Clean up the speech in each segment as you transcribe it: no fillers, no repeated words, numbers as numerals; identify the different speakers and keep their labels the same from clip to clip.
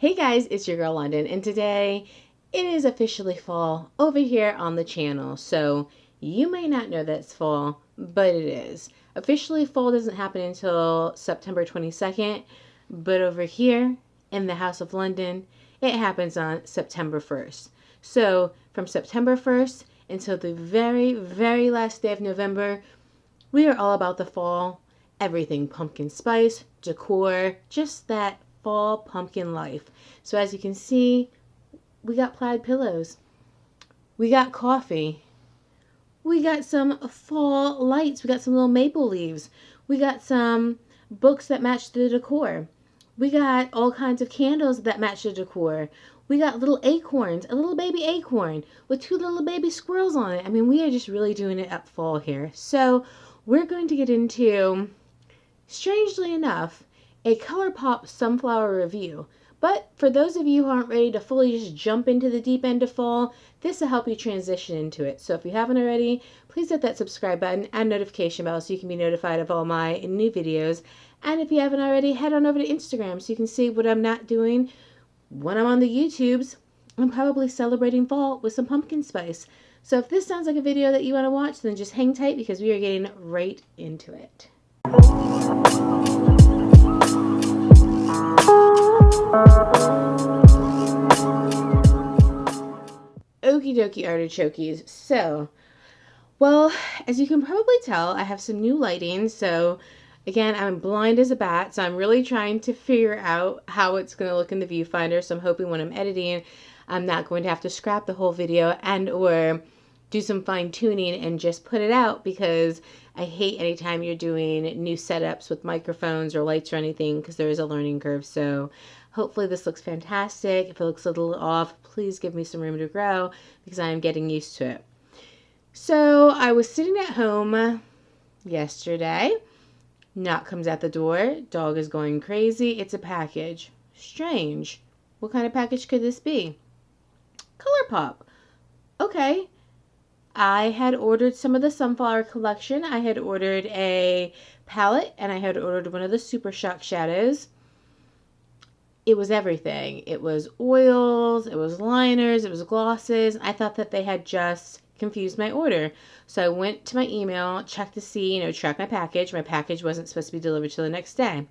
Speaker 1: Hey guys, it's your girl Londyn, and today it is officially fall over here on the channel. So you may not know that it's fall, but it is. Officially fall doesn't happen until September 22nd, but over here in the House of Londyn, it happens on September 1st. So from September 1st until the very, very last day of November, we are all about the fall. Everything pumpkin spice, decor, just that fall pumpkin life. So as you can see, we got plaid pillows, we got coffee, we got some fall lights, we got some little maple leaves, we got some books that match the decor, we got all kinds of candles that match the decor, we got little acorns, a little baby acorn with two little baby squirrels on it. I mean, we are just really doing it up fall here. So we're going to get into, strangely enough, a Colourpop sunflower review. But for those of you who aren't ready to fully just jump into the deep end of fall, this will help you transition into it. So if you haven't already, please hit that subscribe button and notification bell so you can be notified of all my new videos. And if you haven't already, head on over to Instagram so you can see what I'm not doing when I'm on the YouTubes. I'm probably celebrating fall with some pumpkin spice. So if this sounds like a video that you want to watch, then just hang tight because we are getting right into it. Okie dokie artichokes. So, well, as you can probably tell, I have some new lighting. So, again, I'm blind as a bat. So I'm really trying to figure out how it's going to look in the viewfinder. So I'm hoping when I'm editing, I'm not going to have to scrap the whole video and or do some fine tuning and just put it out, because I hate anytime you're doing new setups with microphones or lights or anything, because there is a learning curve. So hopefully this looks fantastic. If it looks a little off, please give me some room to grow because I am getting used to it. So I was sitting at home yesterday. Knock comes at the door. Dog is going crazy. It's a package. Strange. What kind of package could this be? Colourpop. Okay. I had ordered some of the sunflower collection. I had ordered a palette and I had ordered one of the Super Shock shadows. It was everything. It was oils, it was liners, it was glosses. I thought that they had just confused my order. So I went to my email, checked to see, track my package. My package wasn't supposed to be delivered till the next day.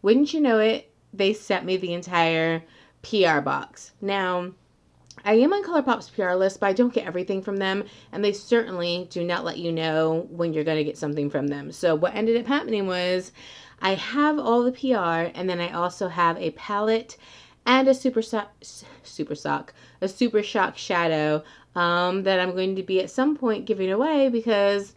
Speaker 1: Wouldn't you know it, they sent me the entire PR box. Now, I am on Colourpop's PR list, but I don't get everything from them, and they certainly do not let you know when you're going to get something from them. So what ended up happening was I have all the PR, and then I also have a palette and a Super Shock shadow that I'm going to be at some point giving away because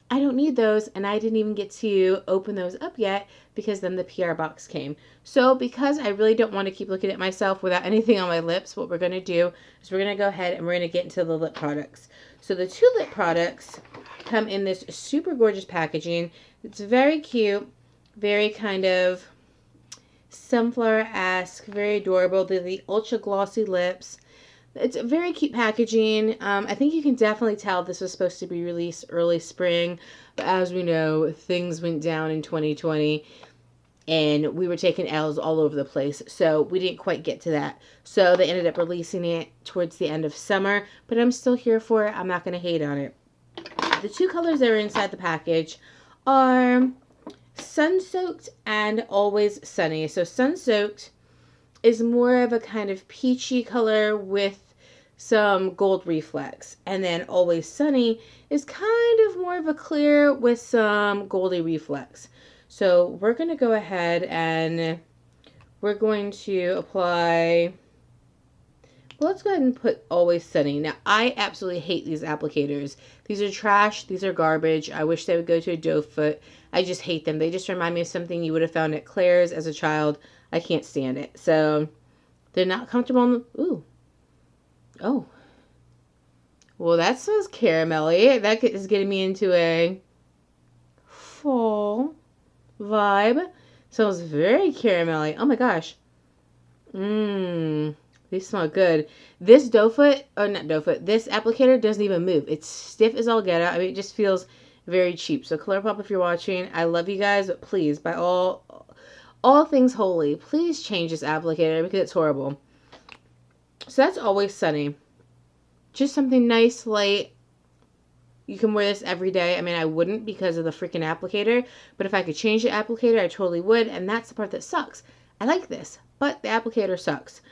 Speaker 1: I don't need those, and I didn't even get to open those up yet because then the PR box came. So because I really don't want to keep looking at myself without anything on my lips, what we're going to do is we're going to go ahead and we're going to get into the lip products. So the two lip products come in this super gorgeous packaging. It's very cute, very kind of sunflower-esque, very adorable. They're the ultra glossy lips. It's a very cute packaging. I think you can definitely tell this was supposed to be released early spring, but as we know, things went down in 2020 and we were taking L's all over the place, so we didn't quite get to that. So they ended up releasing it towards the end of summer, but I'm still here for it. I'm not going to hate on it. The two colors that are inside the package are Sun-Soaked and Always Sunny. So Sun-Soaked is more of a kind of peachy color with some gold reflex. And then Always Sunny is kind of more of a clear with some goldy reflex. So we're going to go ahead and we're going to apply, well, let's go ahead and put Always Sunny. Now, I absolutely hate these applicators. These are trash. These are garbage. I wish they would go to a doe foot. I just hate them. They just remind me of something you would have found at Claire's as a child. I can't stand it. So they're not comfortable on the, ooh. Oh. Well, that smells caramelly. That is getting me into a fall vibe. Smells very caramelly. Oh my gosh. These smell good. This doe foot, or not doe foot, this applicator doesn't even move. It's stiff as all get out. I mean, it just feels very cheap. So Colourpop, if you're watching, I love you guys, but please, by all all things holy, please change this applicator because it's horrible. So that's Always Sunny. Just something nice, light. You can wear this every day. I mean, I wouldn't because of the freaking applicator, but if I could change the applicator, I totally would, and that's the part that sucks. I like this, but the applicator sucks.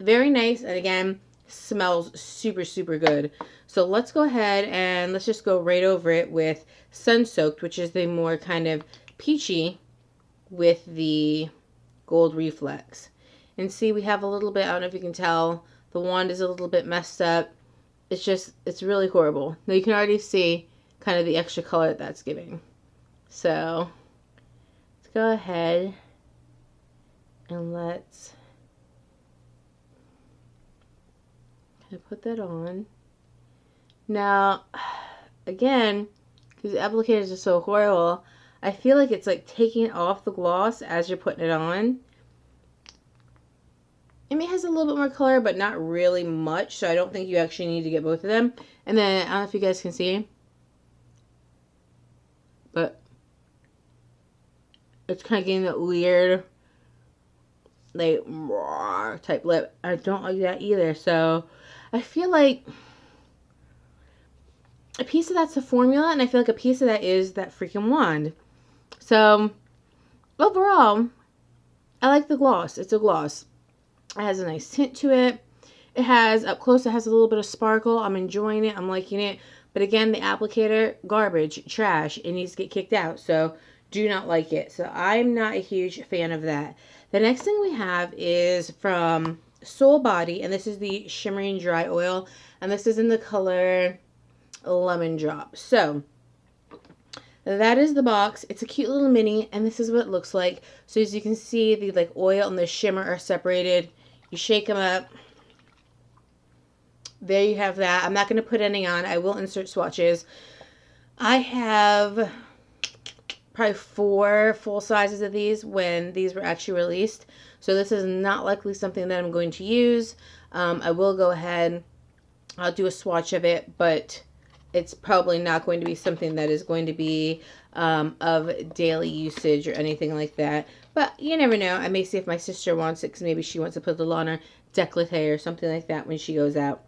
Speaker 1: Very nice, and again, smells super, super good. So let's go ahead and let's just go right over it with Sun Soaked, which is the more kind of peachy with the gold reflex. And see, we have a little bit, I don't know if you can tell, the wand is a little bit messed up. It's really horrible. Now you can already see kind of the extra color that that's giving. So let's go ahead and let's kind of put that on. Now, again, because the applicators are so horrible, I feel like it's like taking off the gloss as you're putting it on. I mean, it has a little bit more color, but not really much, so I don't think you actually need to get both of them. And then, I don't know if you guys can see, but it's kind of getting that weird, like, type lip. I don't like that either, so I feel like a piece of that's the formula, and I feel like a piece of that is that freaking wand. So, overall, I like the gloss. It's a gloss. It has a nice tint to it. It has, up close, it has a little bit of sparkle. I'm enjoying it. I'm liking it. But again, the applicator, garbage, trash. It needs to get kicked out. So, do not like it. So, I'm not a huge fan of that. The next thing we have is from Soul Body. And this is the Shimmering Dry Oil. And this is in the color Lemon Drop. So, that is the box. It's a cute little mini. And this is what it looks like. So, as you can see, the like oil and the shimmer are separated. You shake them up. There you have that. I'm not going to put any on. I will insert swatches. I have probably 4 full sizes of these when these were actually released. So this is not likely something that I'm going to use. I will go ahead. I'll do a swatch of it, but it's probably not going to be something that is going to be of daily usage or anything like that. But you never know. I may see if my sister wants it because maybe she wants to put it on her décolleté or something like that when she goes out.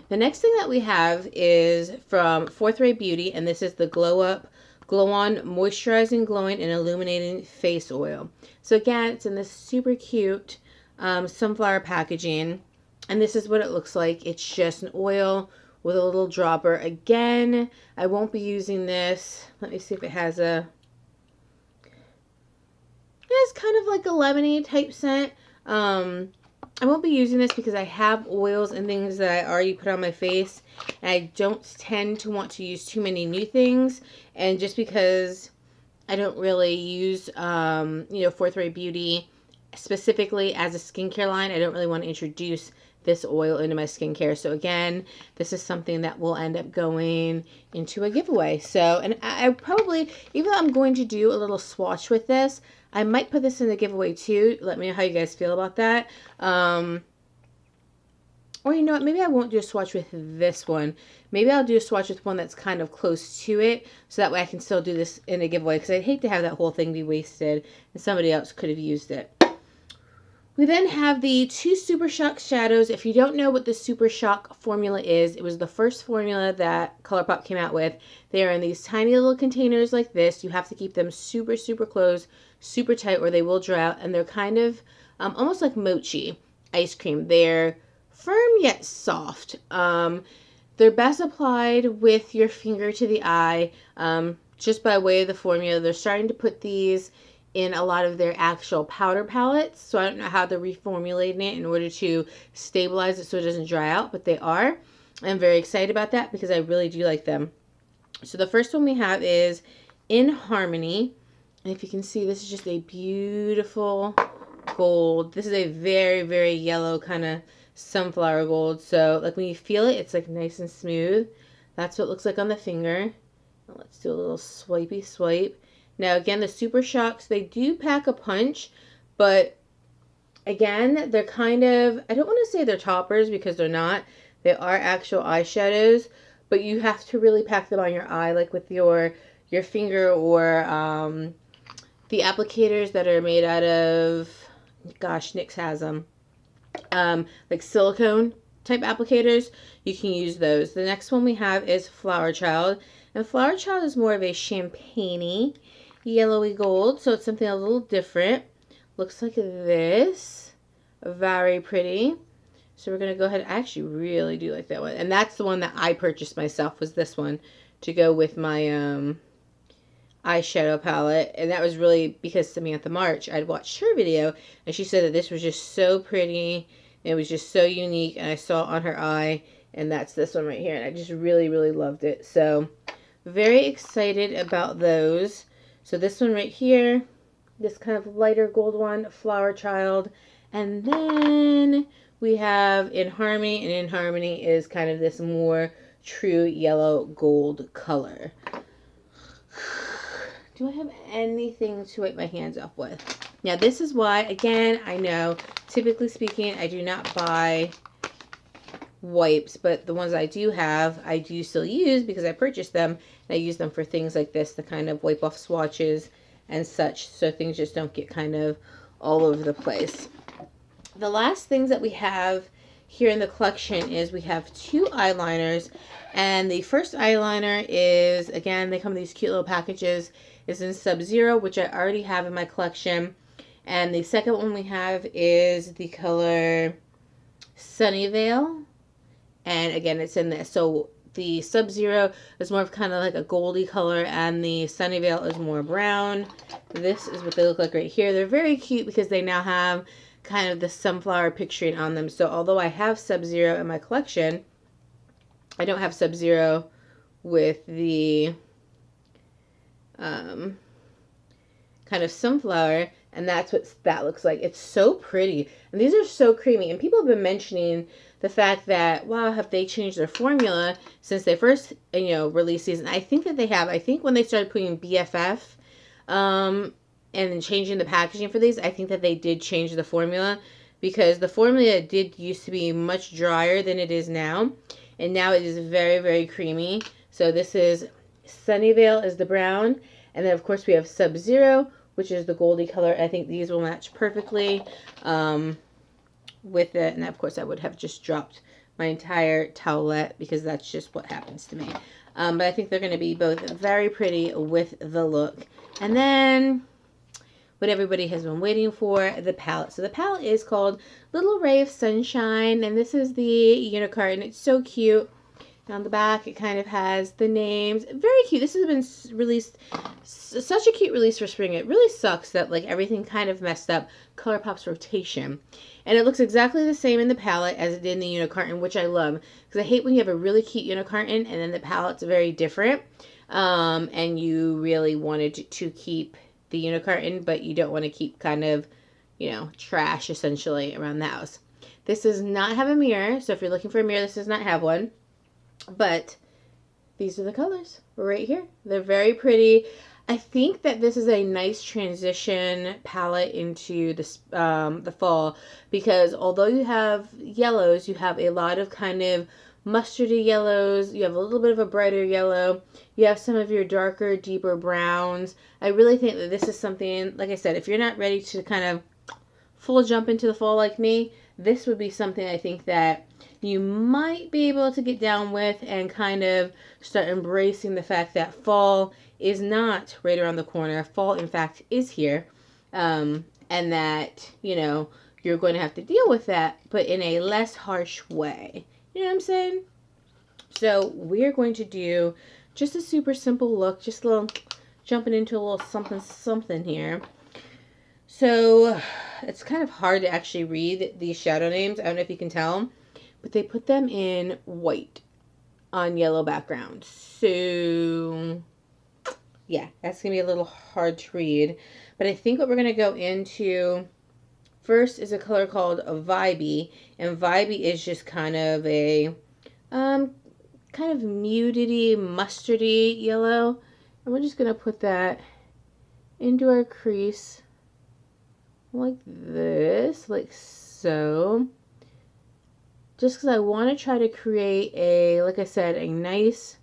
Speaker 1: The next thing that we have is from Fourth Ray Beauty, and this is the Glow Up, Glow On Moisturizing, Glowing, and Illuminating Face Oil. So again, it's in this super cute sunflower packaging, and this is what it looks like. It's just an oil with a little dropper. Again, I won't be using this. Let me see if it has a... It's kind of like a lemony type scent. I won't be using this because I have oils and things that I already put on my face. And I don't tend to want to use too many new things. And just because I don't really use, Fourth Ray Beauty specifically as a skincare line, I don't really want to introduce this oil into my skincare. So again, this is something that will end up going into a giveaway. So, and I probably, even though I'm going to do a little swatch with this, I might put this in the giveaway too. Let me know how you guys feel about that. Or you know what, maybe I won't do a swatch with this one. Maybe I'll do a swatch with one that's kind of close to it, so that way I can still do this in a giveaway, because I'd hate to have that whole thing be wasted and somebody else could have used it. We then have the 2 Super Shock shadows. If you don't know what the Super Shock formula is, it was the first formula that Colourpop came out with. They are in these tiny little containers like this. You have to keep them super, super closed, super tight, or they will dry out. And they're kind of almost like mochi ice cream. They're firm yet soft. They're best applied with your finger to the eye, just by way of the formula. They're starting to put these in a lot of their actual powder palettes. So I don't know how they're reformulating it in order to stabilize it so it doesn't dry out, but they are. I'm very excited about that because I really do like them. So the first one we have is In Harmony. And if you can see, this is just a beautiful gold. This is a very, very yellow kind of sunflower gold. So like when you feel it, it's like nice and smooth. That's what it looks like on the finger. Now let's do a little swipey swipe. Now, again, the Super Shocks, they do pack a punch, but again, they're kind of, I don't want to say they're toppers because they're not. They are actual eyeshadows, but you have to really pack them on your eye, like with your finger or the applicators that are made out of, gosh, NYX has them, like silicone type applicators, you can use those. The next one we have is Flower Child. And Flower Child is more of a champagne-y, yellowy gold, so it's something a little different. Looks like this. Very pretty. So we're going to go ahead. I actually really do like that one. And that's the one that I purchased myself, was this one, to go with my eyeshadow palette. And that was really because Samantha March, I'd watched her video, and she said that this was just so pretty. It was just so unique, and I saw it on her eye, and that's this one right here. And I just really, really loved it. So very excited about those. So this one right here, this kind of lighter gold one, Flower Child. And then we have In Harmony, and In Harmony is kind of this more true yellow gold color. Do I have anything to wipe my hands off with? Now this is why, again, I know, typically speaking, I do not buy wipes, but the ones I do have, I do still use because I purchased them, and I use them for things like this, to kind of wipe off swatches and such, so things just don't get kind of all over the place. The last things that we have here in the collection is we have 2 eyeliners, and the first eyeliner is, again, they come in these cute little packages, is in Sub-Zero, which I already have in my collection. And the second one we have is the color Sunnyvale. And again, it's in this. So the Sub-Zero is more of kind of like a goldy color, and the Sunnyvale is more brown. This is what they look like right here. They're very cute because they now have kind of the sunflower picturing on them. So although I have Sub-Zero in my collection, I don't have Sub-Zero with the kind of sunflower, and that's what that looks like. It's so pretty, and these are so creamy, and people have been mentioning the fact that, wow, have they changed their formula since they first, released these? And I think that they have. I think when they started putting BFF and changing the packaging for these, I think that they did change the formula, because the formula did used to be much drier than it is now, and now it is very, very creamy. So this is Sunnyvale is the brown, and then of course we have Sub-Zero, which is the goldy color. I think these will match perfectly with it, and of course I would have just dropped my entire towelette because that's just what happens to me. But I think they're going to be both very pretty with the look. And then what everybody has been waiting for, the palette. So the palette is called Little Ray of Sunshine, and this is the unicorn, and it's so cute. On the back, it kind of has the names. Very cute. This has been released, such a cute release for spring. It really sucks that like everything kind of messed up Colourpop's rotation. And it looks exactly the same in the palette as it did in the unicorn, which I love. Because I hate when you have a really cute unicorn and then the palette's very different. And you really wanted to keep the unicorn, but you don't want to keep kind of, trash essentially around the house. This does not have a mirror. So if you're looking for a mirror, this does not have one. But these are the colors right here. They're very pretty. I think that this is a nice transition palette into the fall, because although you have yellows, you have a lot of kind of mustardy yellows. You have a little bit of a brighter yellow. You have some of your darker, deeper browns. I really think that this is something, like I said, if you're not ready to kind of full jump into the fall like me, this would be something I think that you might be able to get down with and kind of start embracing the fact that fall is not right around the corner. Fall, in fact, is here. And that, you're going to have to deal with that, but in a less harsh way. You know what I'm saying? So we're going to do just a super simple look, just a little jumping into a little something here. So it's kind of hard to actually read these shadow names. I don't know if you can tell, but they put them in white on yellow background. So yeah, that's going to be a little hard to read. But I think what we're going to go into first is a color called Vibey. And Vibey is just kind of a kind of mutedy, mustardy yellow. And we're just going to put that into our crease like this, like so. Just because I want to try to create a, like I said, a nice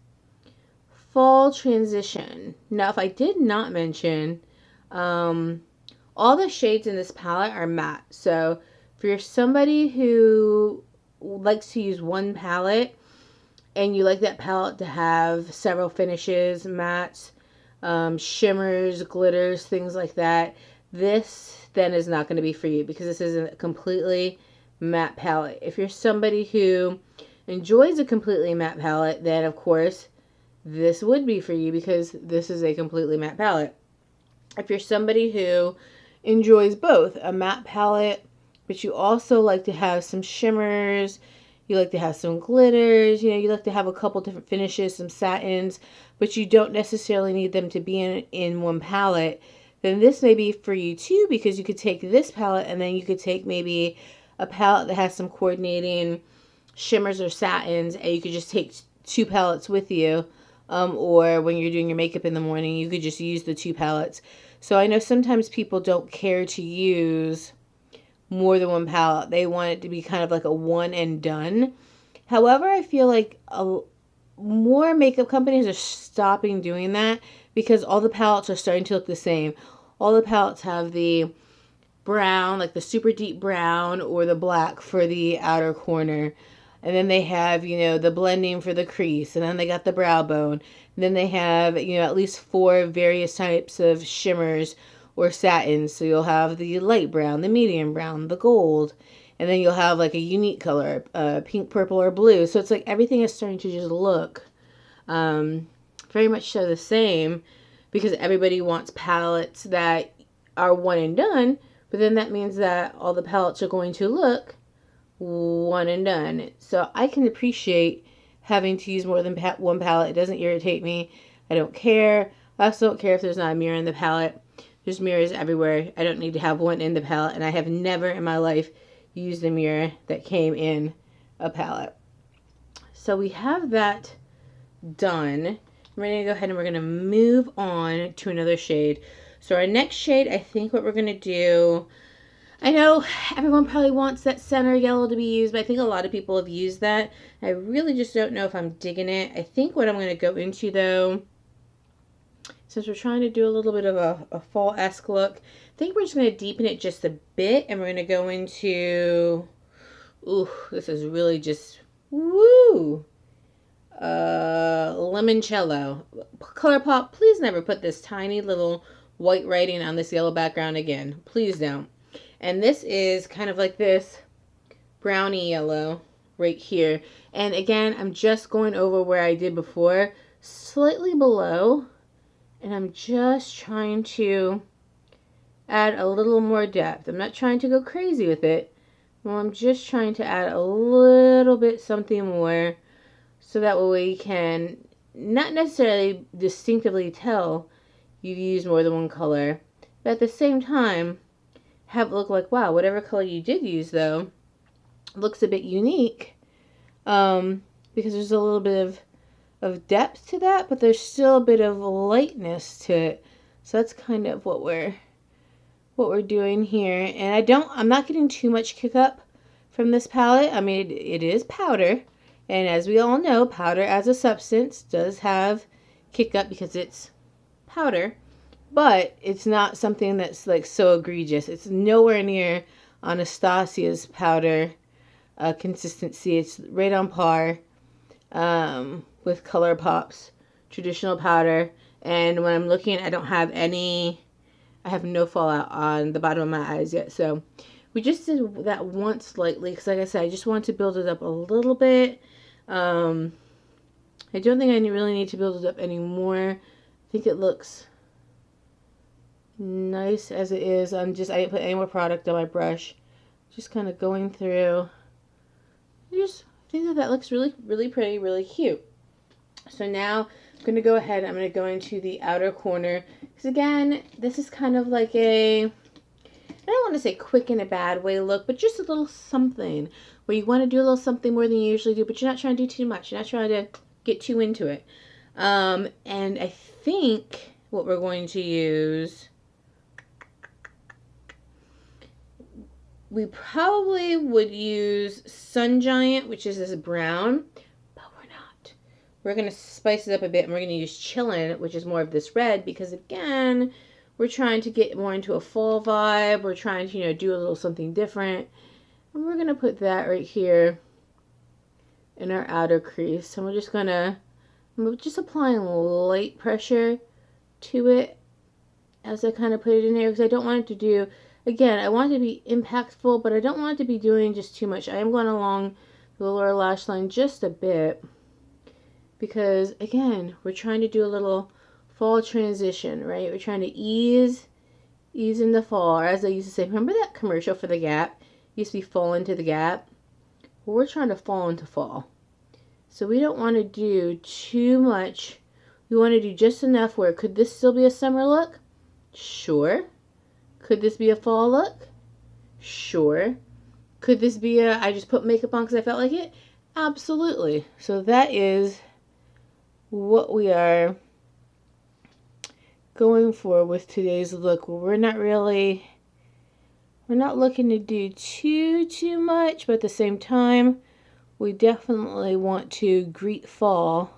Speaker 1: fall transition. Now, if I did not mention, All the shades in this palette are matte. So if you're somebody who likes to use one palette and you like that palette to have several finishes, mattes, shimmers, glitters, things like that, this then is not going to be for you because this isn't a completely matte palette. If you're somebody who enjoys a completely matte palette, then of course this would be for you because this is a completely matte palette. If you're somebody who enjoys both a matte palette, but you also like to have some shimmers, you like to have some glitters, you like to have a couple different finishes, some satins, but you don't necessarily need them to be in one palette, then this may be for you too, because you could take this palette and then you could take maybe a palette that has some coordinating shimmers or satins, and you could just take 2 palettes with you. Or when you're doing your makeup in the morning, you could just use the 2 palettes. So I know sometimes people don't care to use more than one palette. They want it to be kind of like a one and done. However, I feel like more makeup companies are stopping doing that because all the palettes are starting to look the same. All the palettes have the brown, like the super deep brown, or the black for the outer corner. And then they have, the blending for the crease. And then they got the brow bone. And then they have, at least 4 various types of shimmers or satins. So you'll have the light brown, the medium brown, the gold. And then you'll have like a unique color, pink, purple, or blue. So it's like everything is starting to just look very much so the same because everybody wants palettes that are one and done. But then that means that all the palettes are going to look one and done. So I can appreciate having to use more than one palette. It doesn't irritate me. I don't care. I also don't care if there's not a mirror in the palette. There's mirrors everywhere. I don't need to have one in the palette, and I have never in my life used a mirror that came in a palette. So we have that done. We're going to go ahead and we're going to move on to another shade. So our next shade, I think what we're going to do, I know everyone probably wants that center yellow to be used, but I think a lot of people have used that. I really just don't know if I'm digging it. I think what I'm going to go into, though, since we're trying to do a little bit of a fall-esque look, I think we're just going to deepen it just a bit, and we're going to go into, ooh, this is really just, woo, limoncello. Colourpop, please never put this tiny little white writing on this yellow background again. Please don't. And this is kind of like this brownie yellow right here. And again, I'm just going over where I did before, slightly below. And I'm just trying to add a little more depth. I'm not trying to go crazy with it. Well, I'm just trying to add a little bit something more so that way we can not necessarily distinctively tell you've used more than one color, but at the same time, have it look like, wow, whatever color you did use, though, looks a bit unique because there's a little bit of depth to that, but there's still a bit of lightness to it. So that's kind of what we're doing here. And I'm not getting too much kick up from this palette. I mean, it is powder, and as we all know, powder as a substance does have kick up because it's powder. But it's not something that's like so egregious. It's nowhere near Anastasia's powder consistency. It's right on par with Colourpop's traditional powder. And when I'm looking, I have no fallout on the bottom of my eyes yet. So we just did that once slightly because, like I said, I just want to build it up a little bit. I don't think I really need to build it up anymore. I think it looks nice as it is. I didn't put any more product on my brush. Just kind of going through. I think that looks really, really pretty, really cute. So now I'm going to go ahead. I'm going to go into the outer corner. Because again, this is kind of like I don't want to say quick in a bad way look, but just a little something where you want to do a little something more than you usually do, but you're not trying to do too much. You're not trying to get too into it. And I think what we're going to use, we probably would use Sun Giant, which is this brown, but we're not. We're going to spice it up a bit, and we're going to use Chillin', which is more of this red, because again, we're trying to get more into a fall vibe. We're trying to, you know, do a little something different. And we're going to put that right here in our outer crease. And I'm just applying light pressure to it as I kind of put it in there, because I don't want it to do, again, I want it to be impactful, but I don't want it to be doing just too much. I am going along the lower lash line just a bit, because again, we're trying to do a little fall transition, right? We're trying to ease in the fall, or as I used to say, remember that commercial for the Gap? It used to be fall into the Gap. Well, we're trying to fall into fall. So we don't want to do too much. We want to do just enough where, could this still be a summer look? Sure. Could this be a fall look? Sure. Could this be a, I just put makeup on because I felt like it? Absolutely. So that is what we are going for with today's look. We're not looking to do too much, but at the same time, we definitely want to greet fall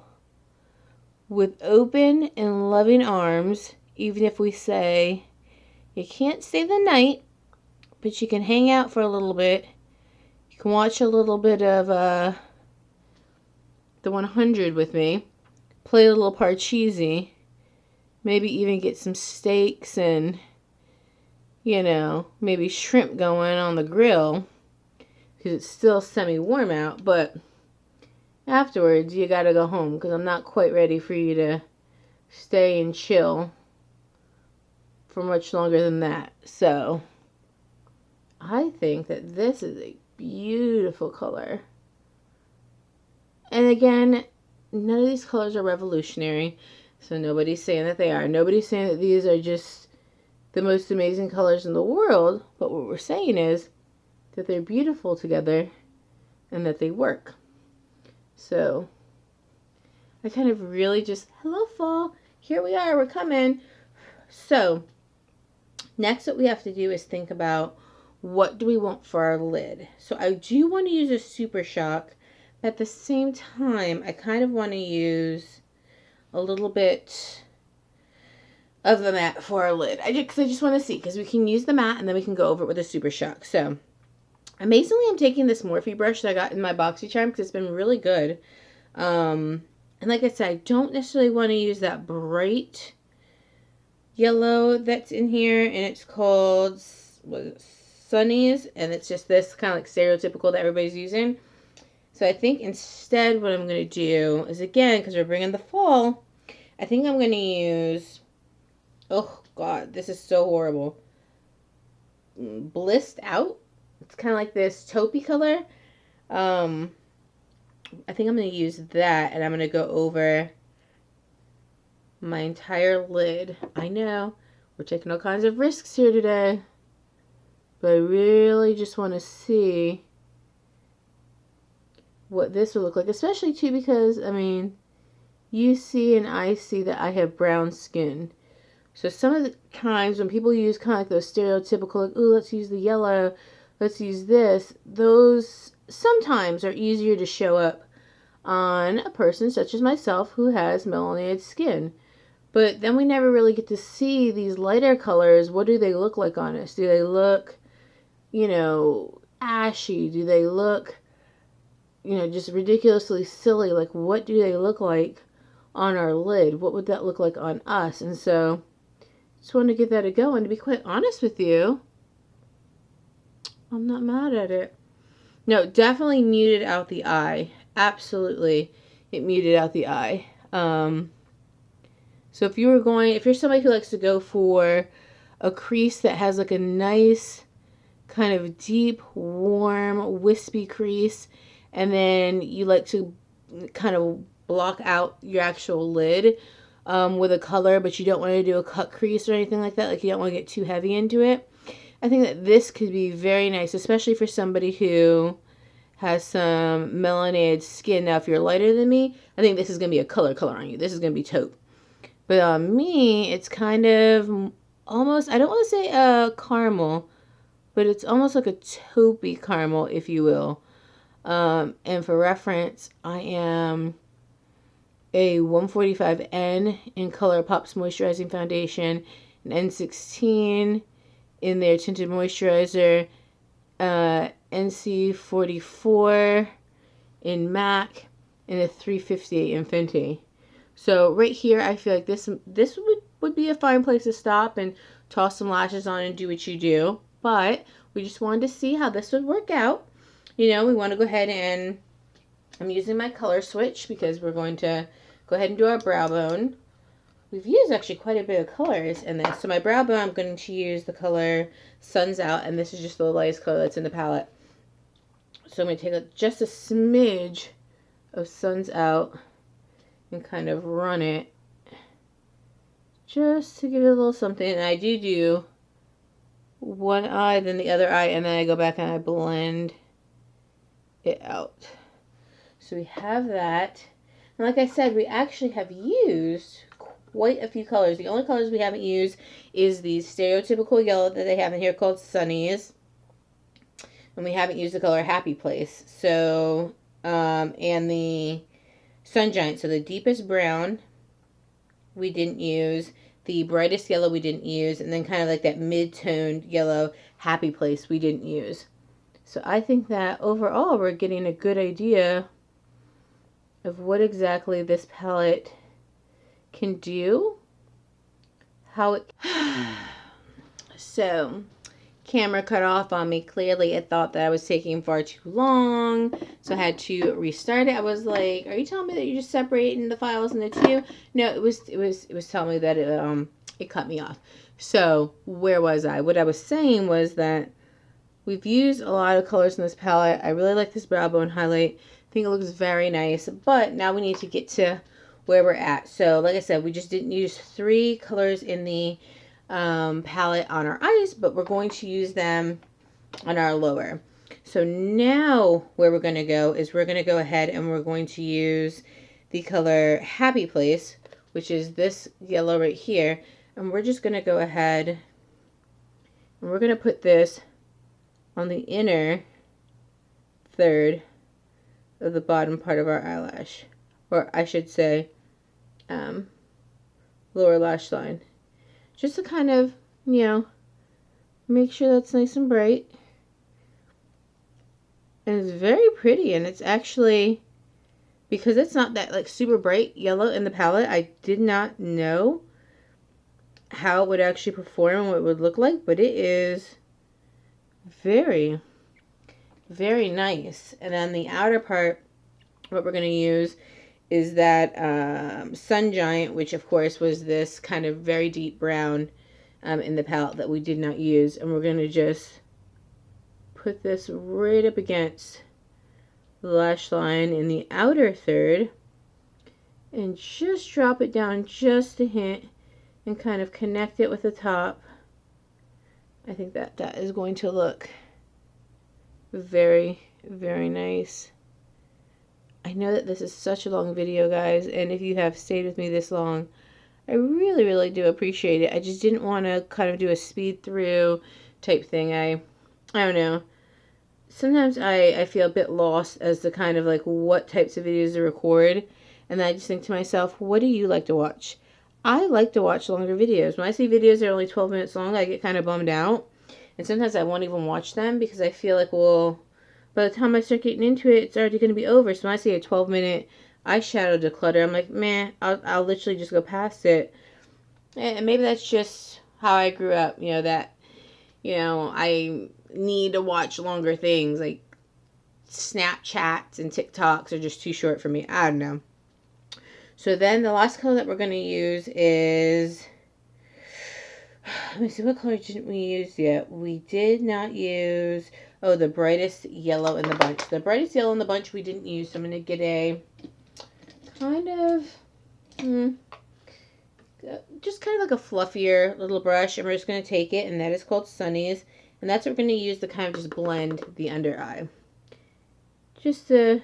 Speaker 1: with open and loving arms, even if we say you can't stay the night, but you can hang out for a little bit. You can watch a little bit of the 100 with me, play a little Parcheesi, maybe even get some steaks and, you know, maybe shrimp going on the grill, because it's still semi-warm out, but afterwards you gotta go home, because I'm not quite ready for you to stay and chill for much longer than that. So I think that this is a beautiful color. And again, none of these colors are revolutionary, so nobody's saying that they are. Nobody's saying that these are just the most amazing colors in the world, but what we're saying is that they're beautiful together and that they work. So I kind of really just, hello fall, here we are, we're coming. So next what we have to do is think about, what do we want for our lid? So I do want to use a Super Shock, but at the same time I kind of want to use a little bit of the matte for our lid. I just want to see, because we can use the matte and then we can go over it with a Super Shock. So amazingly, I'm taking this Morphe brush that I got in my BoxyCharm because it's been really good. And like I said, I don't necessarily want to use that bright yellow that's in here, and it's called, what is it, Sunnies, and it's just this kind of like stereotypical that everybody's using. So I think instead what I'm going to do is, again, because we're bringing the fall, I think I'm going to use, oh god, this is so horrible, Blissed Out. It's kind of like this taupey color. I think I'm going to use that, and I'm going to go over my entire lid. I know, we're taking all kinds of risks here today, but I really just want to see what this will look like, especially too because, I mean, you see and I see that I have brown skin. So some of the times when people use kind of like those stereotypical, like, ooh, let's use the yellow, let's use this, those sometimes are easier to show up on a person such as myself who has melanated skin. But then we never really get to see these lighter colors. What do they look like on us? Do they look, you know, ashy? Do they look, you know, just ridiculously silly? Like, what do they look like on our lid? What would that look like on us? And so just wanted to give that a go. And to be quite honest with you, I'm not mad at it. No, definitely muted out the eye. Absolutely, it muted out the eye. So if you're somebody who likes to go for a crease that has like a nice kind of deep, warm, wispy crease, and then you like to kind of block out your actual lid with a color, but you don't want to do a cut crease or anything like that, like you don't want to get too heavy into it, I think that this could be very nice, especially for somebody who has some melanated skin. Now, if you're lighter than me, I think this is going to be a color on you. This is going to be taupe. But on me, it's kind of almost, I don't want to say caramel, but it's almost like a taupey caramel, if you will. And for reference, I am a 145N in Colourpop's Moisturizing Foundation, an N16 in their tinted moisturizer, NC44 in MAC, and a 358 in Fenty. So right here, I feel like this would be a fine place to stop and toss some lashes on and do what you do. But we just wanted to see how this would work out. You know, we want to go ahead and I'm using my color switch because we're going to go ahead and do our brow bone. We've used actually quite a bit of colors in this. So my brow bone, I'm going to use the color Sun's Out, and this is just the lightest color that's in the palette. So I'm going to take just a smidge of Sun's Out and kind of run it just to give it a little something. And I do one eye, then the other eye, and then I go back and I blend it out. So we have that. And like I said, we actually have used quite a few colors. The only colors we haven't used is the stereotypical yellow that they have in here called Sunnies. And we haven't used the color Happy Place. So, and the Sun Giant. So the deepest brown we didn't use. The brightest yellow we didn't use. And then kind of like that mid-toned yellow Happy Place we didn't use. So I think that overall we're getting a good idea of what exactly this palette can do. How it... So, camera cut off on me. Clearly it thought that I was taking far too long. So I had to restart it. I was like, are you telling me that you're just separating the files into two? No, it was telling me that it cut me off. So, where was I? What I was saying was that we've used a lot of colors in this palette. I really like this brow bone highlight. I think it looks very nice. But now we need to get to where we're at. So, like I said, we just didn't use 3 colors in the palette on our eyes, but we're going to use them on our lower. So now where we're going to go is we're going to go ahead and we're going to use the color Happy Place, which is this yellow right here. And we're just going to go ahead and we're going to put this on the inner third of the bottom part of our eyelash, or I should say lower lash line, just to kind of, you know, make sure that's nice and bright. And it's very pretty, and it's actually, because it's not that like super bright yellow in the palette, I did not know how it would actually perform and what it would look like, but it is very, very nice. And then the outer part, what we're going to use is that Sun Giant, which of course was this kind of very deep brown in the palette that we did not use. And we're going to just put this right up against the lash line in the outer third and just drop it down just a hint and kind of connect it with the top. I think that that is going to look very, very nice. I know that this is such a long video, guys, and if you have stayed with me this long, I really, really do appreciate it. I just didn't want to kind of do a speed through type thing. I don't know. Sometimes I feel a bit lost as to kind of like what types of videos to record, and I just think to myself, what do you like to watch? I like to watch longer videos. When I see videos that are only 12 minutes long, I get kind of bummed out, and sometimes I won't even watch them because I feel like, well, by the time I start getting into it, it's already going to be over. So when I see a 12-minute eyeshadow declutter, I'm like, man, I'll literally just go past it. And maybe that's just how I grew up, you know, that, you know, I need to watch longer things. Like Snapchats and TikToks are just too short for me. I don't know. So then the last color that we're going to use is, let me see, what color didn't we use yet? We did not use, oh, the brightest yellow in the bunch. The brightest yellow in the bunch we didn't use, so I'm going to get a kind of, just kind of like a fluffier little brush, and we're just going to take it, and that is called Sunnies, and that's what we're going to use to kind of just blend the under eye. Just to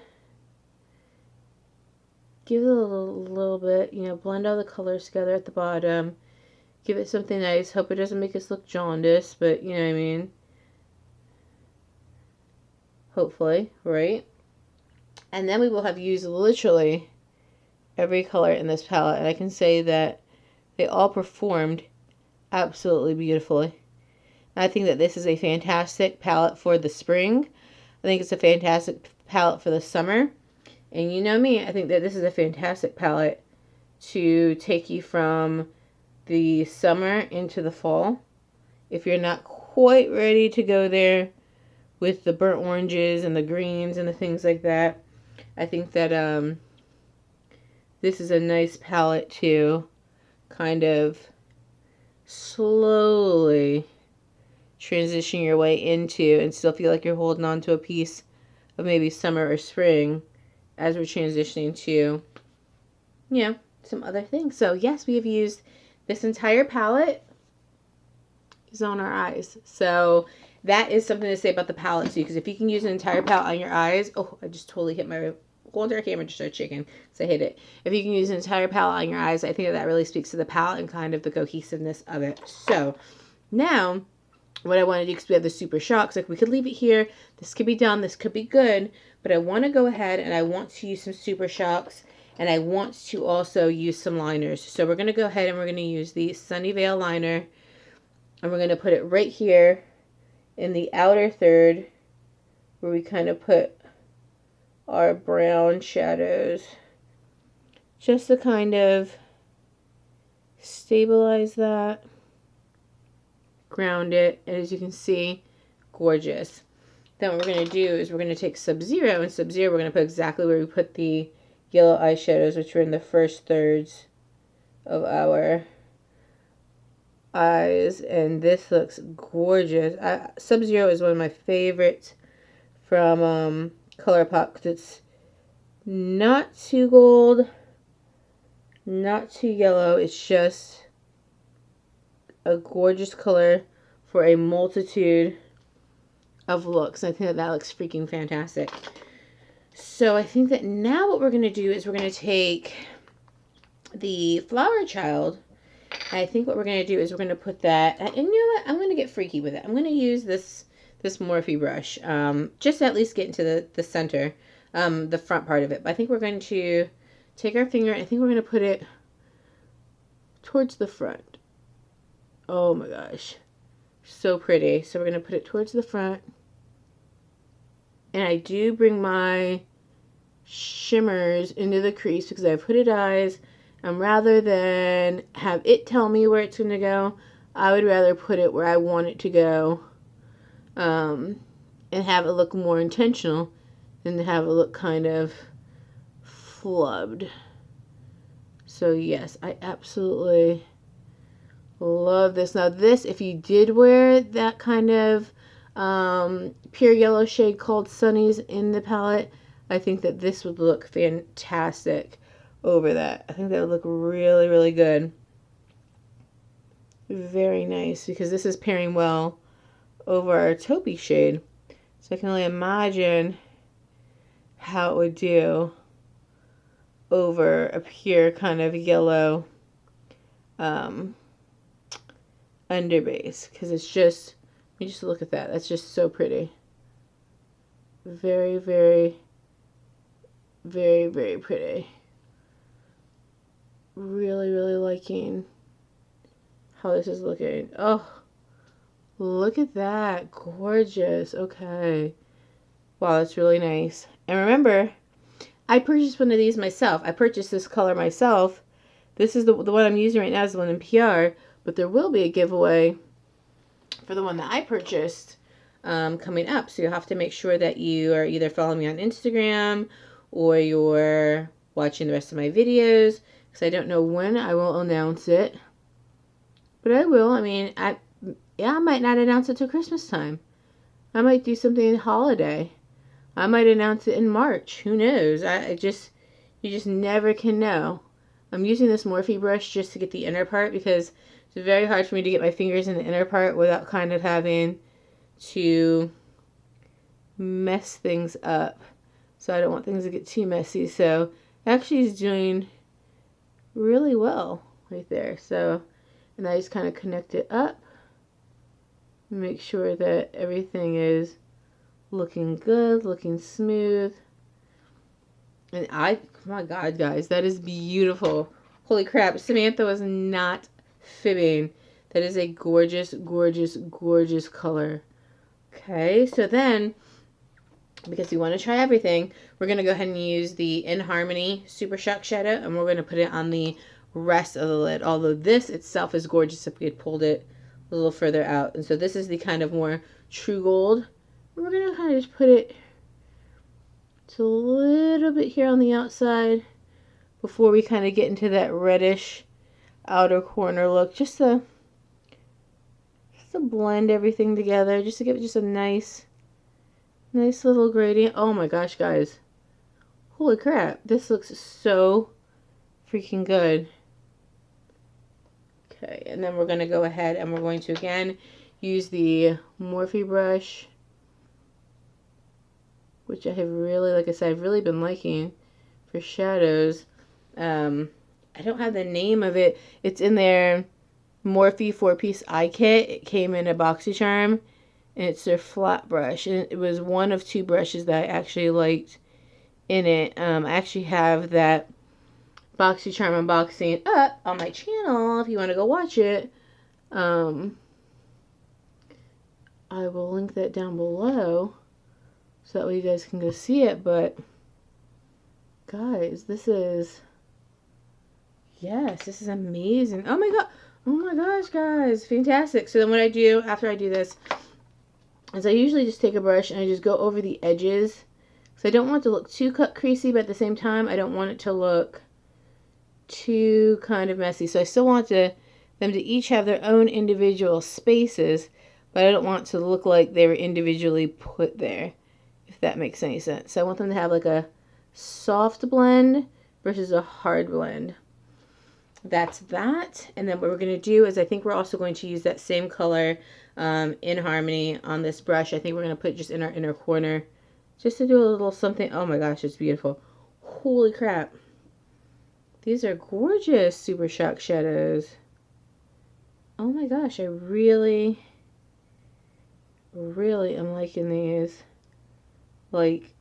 Speaker 1: give it a little bit, you know, blend all the colors together at the bottom. Give it something nice. Hope it doesn't make us look jaundiced, but you know what I mean. Hopefully, right? And then we will have used literally every color in this palette. And I can say that they all performed absolutely beautifully. I think that this is a fantastic palette for the spring. I think it's a fantastic palette for the summer. And you know me, I think that this is a fantastic palette to take you from the summer into the fall. If you're not quite ready to go there with the burnt oranges and the greens and the things like that, I think that this is a nice palette to kind of slowly transition your way into and still feel like you're holding on to a piece of maybe summer or spring as we're transitioning to, you know, some other things. So yes, we have used this entire palette is on our eyes. So that is something to say about the palette too, because if you can use an entire palette on your eyes, oh, I just totally hit my whole entire camera, just started shaking, so I hit it. If you can use an entire palette on your eyes, I think that really speaks to the palette and kind of the cohesiveness of it. So now what I want to do, because we have the super shocks, like we could leave it here, this could be done, this could be good, but I want to go ahead and I want to use some super shocks, and I want to also use some liners. So we're going to go ahead and we're going to use the Sunnyvale liner, and we're going to put it right here in the outer third where we kind of put our brown shadows, just to kind of stabilize that, ground it, and as you can see, gorgeous. Then what we're going to do is we're going to take Sub-Zero, and Sub-Zero we're going to put exactly where we put the yellow eyeshadows, which were in the first thirds of our eyes, and this looks gorgeous. Sub-Zero is one of my favorites from Colourpop, because it's not too gold, not too yellow. It's just a gorgeous color for a multitude of looks. I think that that looks freaking fantastic. So I think that now what we're going to do is we're going to take the Flower Child. I think what we're going to do is we're going to put that, and you know what, I'm going to get freaky with it. I'm going to use this Morphe brush, just to at least get into the center, the front part of it. But I think we're going to take our finger, and I think we're going to put it towards the front. Oh my gosh, so pretty. So we're going to put it towards the front, and I do bring my shimmers into the crease because I have hooded eyes, and rather than have it tell me where it's going to go, I would rather put it where I want it to go, and have it look more intentional than to have it look kind of flubbed. So yes, I absolutely love this. Now this, if you did wear that kind of pure yellow shade called Sunnies in the palette, I think that this would look fantastic over that. I think that would look really, really good. Very nice, because this is pairing well over our taupey shade. So I can only imagine how it would do over a pure kind of yellow underbase, because it's just, let me just look at that. That's just so pretty. Very, very, very, very pretty. Really, really liking how this is looking. Oh, look at that. Gorgeous. Okay. Wow, that's really nice. And remember, I purchased one of these myself. I purchased this color myself. This is the one I'm using right now is the one in PR, but there will be a giveaway for the one that I purchased coming up. So you'll have to make sure that you are either following me on Instagram or you're watching the rest of my videos, because I don't know when I will announce it, but I will. I mean, I might not announce it till Christmas time. I might do something holiday. I might announce it in March. Who knows? You just never can know. I'm using this Morphe brush just to get the inner part, because it's very hard for me to get my fingers in the inner part without kind of having to mess things up. So I don't want things to get too messy. So actually it's doing really well right there. So, and I just kind of connect it up, make sure that everything is looking good, looking smooth. And oh my God, guys, that is beautiful. Holy crap, Samantha was not fibbing. That is a gorgeous, gorgeous, gorgeous color. Okay, so then, because we want to try everything, we're going to go ahead and use the In Harmony Super Shock Shadow, and we're going to put it on the rest of the lid. Although this itself is gorgeous if we had pulled it a little further out. And so this is the kind of more true gold. We're going to kind of just put it to a little bit here on the outside before we kind of get into that reddish outer corner look. Just to blend everything together, just to give it just a nice little gradient. Oh my gosh, guys. Holy crap. This looks so freaking good. Okay, and then we're going to go ahead and we're going to again use the Morphe brush, which I have really, like I said, I've really been liking for shadows. I don't have the name of it. It's in their Morphe 4-piece eye kit. It came in a BoxyCharm, and it's their flat brush. And it was one of 2 brushes that I actually liked in it. I actually have that BoxyCharm unboxing up on my channel if you want to go watch it. I will link that down below so that way you guys can go see it. But guys, this is, yes, this is amazing. Oh my god, oh my gosh, guys, fantastic. So then what I do after I do this is I usually just take a brush and I just go over the edges. So I don't want it to look too cut creasy, but at the same time I don't want it to look too kind of messy. So I still want them to each have their own individual spaces, but I don't want it to look like they were individually put there, if that makes any sense. So I want them to have like a soft blend versus a hard blend. That's that. And then what we're going to do is I think we're also going to use that same color In Harmony on this brush. I think we're going to put it just in our inner corner just to do a little something. Oh my gosh, it's beautiful. Holy crap. These are gorgeous Super Shock shadows. Oh my gosh, I really, really am liking these. Like,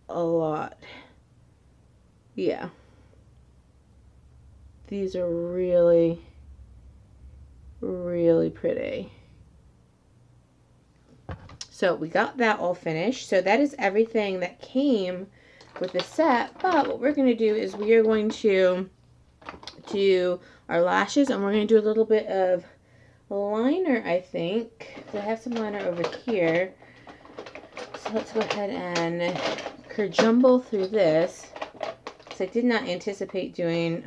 Speaker 1: a lot. Yeah. These are really, really pretty. So we got that all finished. So that is everything that came with the set. But what we're going to do is we are going to do our lashes, and we're going to do a little bit of liner, I think. So I have some liner over here. So let's go ahead and kerjumble through this. So I did not anticipate doing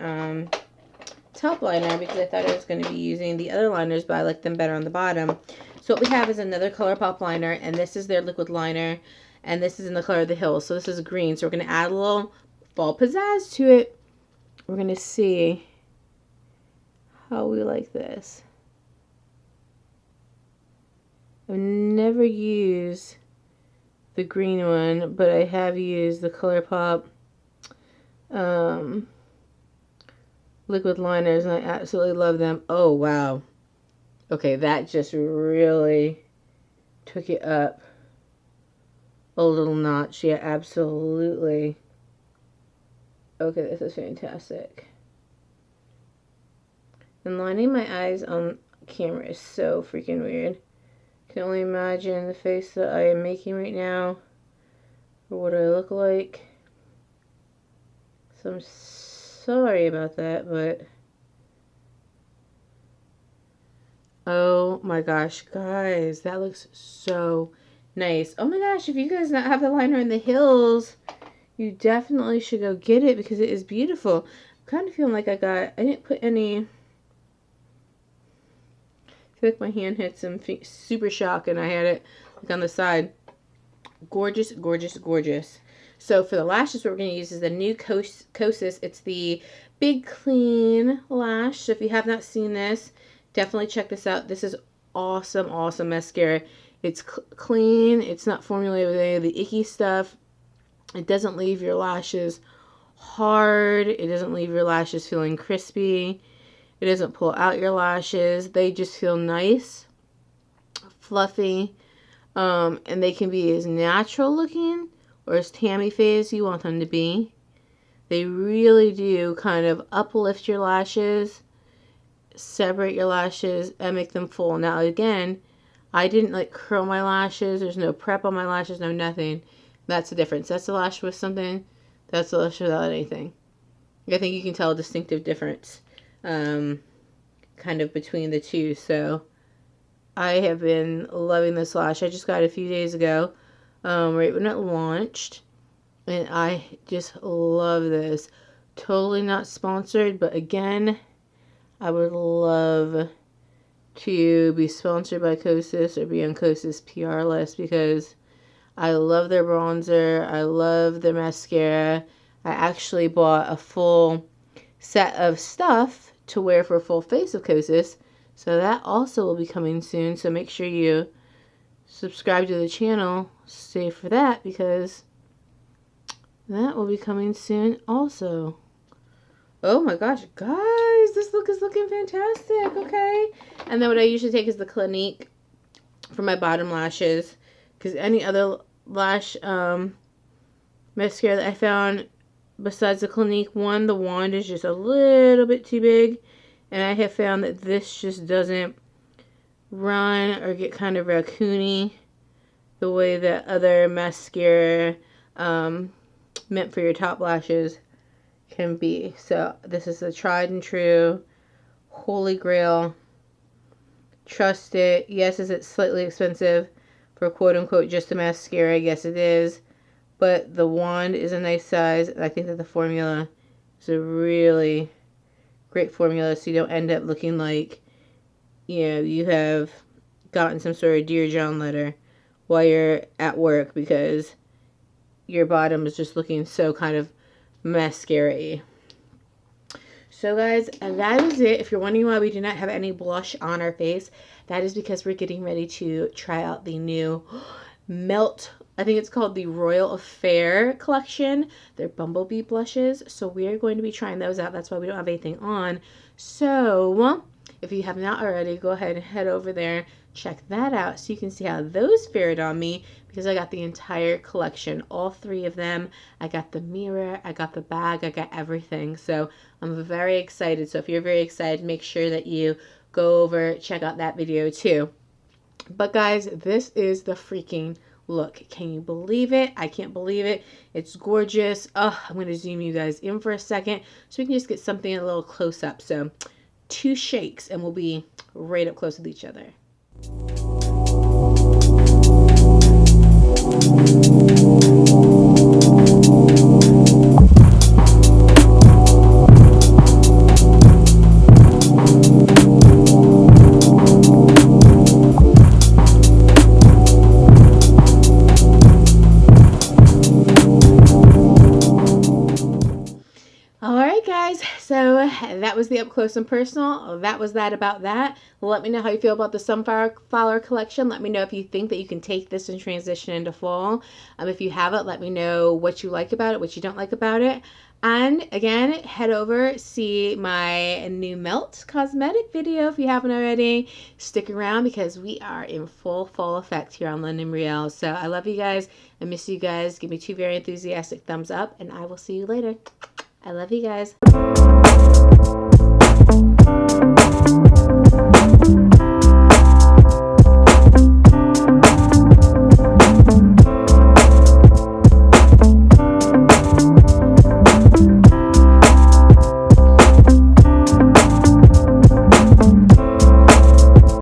Speaker 1: top liner because I thought I was going to be using the other liners, but I like them better on the bottom. So what we have is another Colourpop liner, and this is their liquid liner, and this is in the color of the Hills. So this is green. So we're going to add a little fall pizzazz to it. We're going to see how we like this. I've never used the green one, but I have used the Colourpop liquid liners, and I absolutely love them. Oh wow, okay, that just really took it up a little notch. Yeah, absolutely. Okay, this is fantastic. And lining my eyes on camera is so freaking weird. I can only imagine the face that I am making right now, or what I look like. So I'm sorry about that, but oh my gosh, guys, that looks so nice. Oh my gosh, if you guys not have the liner in the Hills, you definitely should go get it because it is beautiful. I'm kind of feeling like I didn't put any, I feel like my hand hit some Super Shock and I had it like on the side. Gorgeous, gorgeous, gorgeous. So for the lashes, what we're going to use is the new Kosas. It's the Big Clean lash. So if you have not seen this, definitely check this out. This is awesome, awesome mascara. It's clean. It's not formulated with any of the icky stuff. It doesn't leave your lashes hard. It doesn't leave your lashes feeling crispy. It doesn't pull out your lashes. They just feel nice, fluffy, and they can be as natural looking or as tammy faye as you want them to be. They really do kind of uplift your lashes separate your lashes and make them full. Now again, I didn't like curl my lashes. There's no prep on my lashes, no nothing. That's the difference. That's the lash with something. That's the lash without anything. I think you can tell a distinctive difference kind of between the two. So I have been loving this lash. I just got it a few days ago, right when it launched. And I just love this. Totally not sponsored, but again, I would love to be sponsored by Kosas or be on Kosas PR list because I love their bronzer. I love their mascara. I actually bought a full set of stuff to wear for a full face of Kosas. So that also will be coming soon. So make sure you subscribe to the channel. Stay for that because that will be coming soon also. Oh my gosh, guys, this look is looking fantastic, okay? And then what I usually take is the Clinique for my bottom lashes. Because any other lash mascara that I found besides the Clinique one, the wand is just a little bit too big. And I have found that this just doesn't run or get kind of raccoony the way that other mascara meant for your top lashes can be. So this is a tried and true holy grail. Trust it. Yes, is it slightly expensive for quote unquote just a mascara? Yes, it is. But the wand is a nice size. And I think that the formula is a really great formula so you don't end up looking like, you know, you have gotten some sort of Dear John letter while you're at work because your bottom is just looking so kind of mascara-y. So guys, that is it. If you're wondering why we do not have any blush on our face, that is because we're getting ready to try out the new Melt, I think it's called the Royal Affair collection. They're bumblebee blushes. So we are going to be trying those out. That's why we don't have anything on. So if you have not already, go ahead and head over there. Check that out so you can see how those fared on me because I got the entire collection, all three of them. I got the mirror, I got the bag, I got everything. So I'm very excited. So if you're very excited, make sure that you go over, check out that video too. But guys, this is the freaking look. Can you believe it? I can't believe it. It's gorgeous. Oh, I'm going to zoom you guys in for a second so we can just get something a little close up. So 2 shakes and we'll be right up close with each other. So that was the up close and personal. That was that about that. Let me know how you feel about the Sunflower collection. Let me know if you think that you can take this and transition into fall. If you haven't, let me know what you like about it, what you don't like about it. And again, head over, see my new Melt cosmetic video if you haven't already. Stick around because we are in full fall effect here on Londyn Brielle. So I love you guys. I miss you guys. Give me 2 very enthusiastic thumbs up and I will see you later. I love you guys.